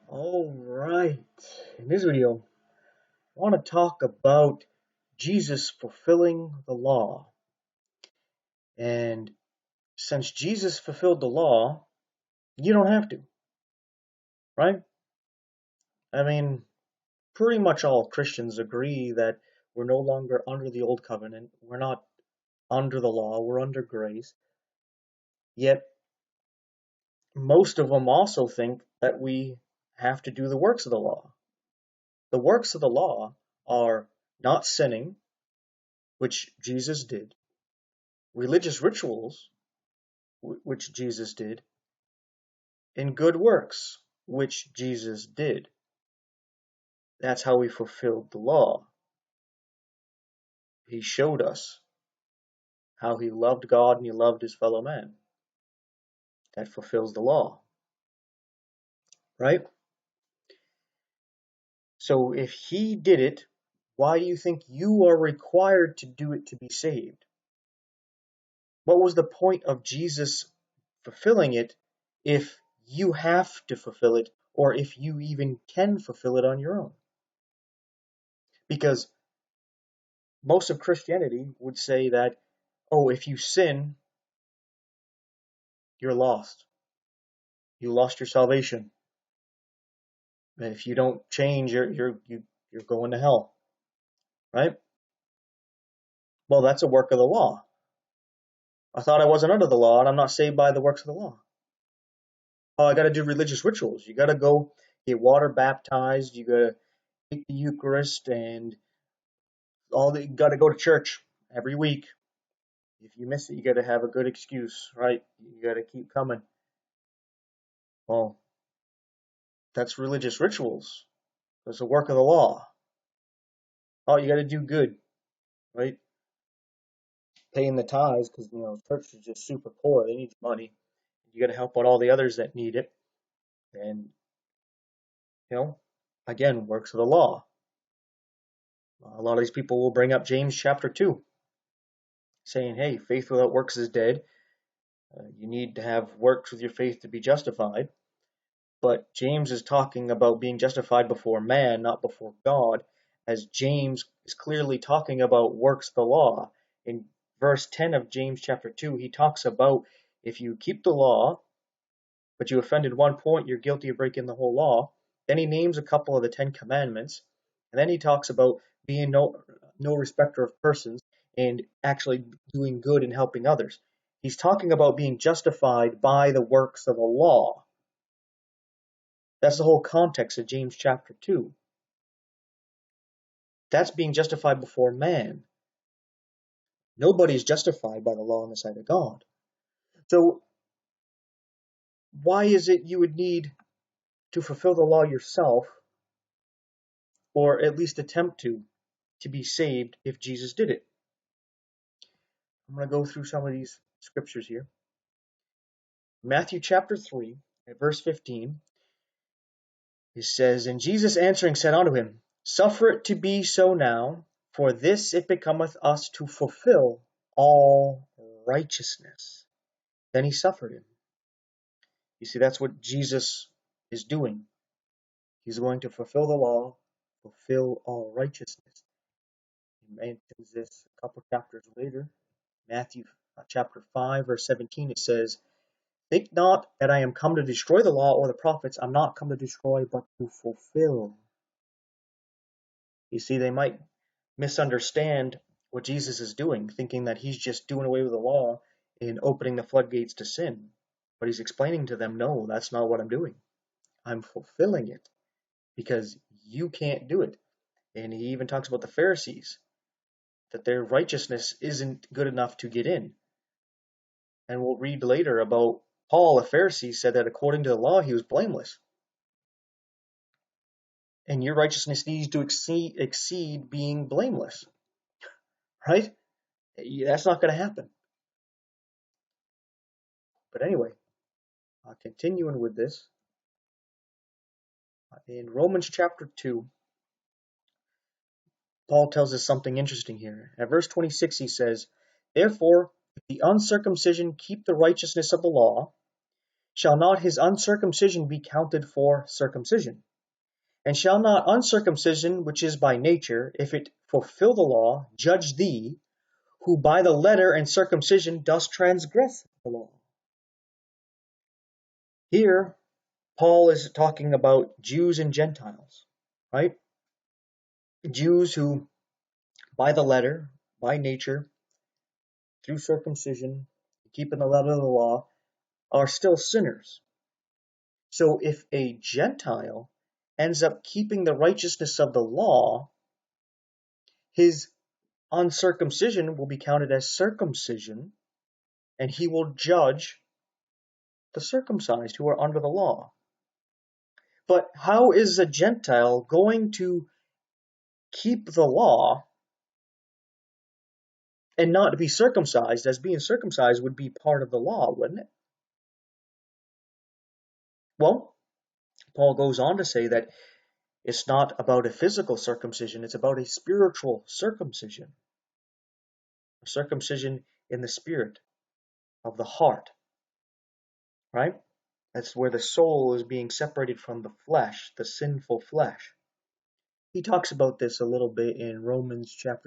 Alright, in this video, I want to talk about Jesus fulfilling the law. And since Jesus fulfilled the law, you don't have to, right? I mean, pretty much all Christians agree that we're no longer under the old covenant. We're not under the law, we're under grace. Yet, most of them also think that we have to do the works of the law. The works of the law are not sinning, which Jesus did, religious rituals, which Jesus did, and good works, which Jesus did. That's how he fulfilled the law. He showed us how he loved God and he loved his fellow man. That fulfills the law, right? So if he did it, why do you think you are required to do it to be saved? What was the point of Jesus fulfilling it if you have to fulfill it, or if you even can fulfill it on your own? Because most of Christianity would say that, oh, if you sin, you're lost. You lost your salvation. And if you don't change, you're going to hell, right? Well, that's a work of the law. I thought I wasn't under the law, and I'm not saved by the works of the law. Oh, I got to do religious rituals. You got to go get water baptized. You got to take the Eucharist, and you got to go to church every week. If you miss it, you got to have a good excuse, right? You got to keep coming. Well, that's religious rituals. That's a work of the law. Oh, you got to do good, right? Paying the tithes because church is just super poor. They need money. You got to help out all the others that need it, and again, works of the law. A lot of these people will bring up James chapter 2, saying, "Hey, faith without works is dead. You need to have works with your faith to be justified." But James is talking about being justified before man, not before God, as James is clearly talking about works of the law. In verse 10 of James chapter 2, he talks about if you keep the law, but you offended one point, you're guilty of breaking the whole law. Then he names a couple of the 10 commandments, and then he talks about being no respecter of persons and actually doing good and helping others. He's talking about being justified by the works of the law. That's the whole context of James chapter 2. That's being justified before man. Nobody is justified by the law in the sight of God. So why is it you would need to fulfill the law yourself, or at least attempt to be saved if Jesus did it? I'm going to go through some of these scriptures here. Matthew chapter 3, at verse 15, it says, "And Jesus answering said unto him, Suffer it to be so now, for this it becometh us to fulfill all righteousness." Then he suffered him. You see, that's what Jesus is doing. He's going to fulfill the law, fulfill all righteousness. He mentions this a couple chapters later. Matthew chapter 5, verse 17, it says, "Think not that I am come to destroy the law or the prophets. I'm not come to destroy, but to fulfill." You see, they might misunderstand what Jesus is doing, thinking that he's just doing away with the law and opening the floodgates to sin. But he's explaining to them, no, that's not what I'm doing. I'm fulfilling it because you can't do it. And he even talks about the Pharisees, that their righteousness isn't good enough to get in. And we'll read later about Paul, a Pharisee, said that according to the law, he was blameless. And your righteousness needs to exceed being blameless, right? That's not going to happen. But anyway, continuing with this, in Romans chapter 2, Paul tells us something interesting here. At verse 26, he says, "Therefore, if the uncircumcision keep the righteousness of the law, shall not his uncircumcision be counted for circumcision? And shall not uncircumcision, which is by nature, if it fulfill the law, judge thee, who by the letter and circumcision dost transgress the law? Here, Paul is talking about Jews and Gentiles, right? Jews who, by the letter, by nature, through circumcision, keeping the letter of the law, are still sinners. So if a Gentile ends up keeping the righteousness of the law, his uncircumcision will be counted as circumcision, and he will judge the circumcised who are under the law. But how is a Gentile going to keep the law and not be circumcised, as being circumcised would be part of the law, wouldn't it? Well, Paul goes on to say that it's not about a physical circumcision, it's about a spiritual circumcision. A circumcision in the spirit of the heart, right? That's where the soul is being separated from the flesh, the sinful flesh. He talks about this a little bit in Romans chapter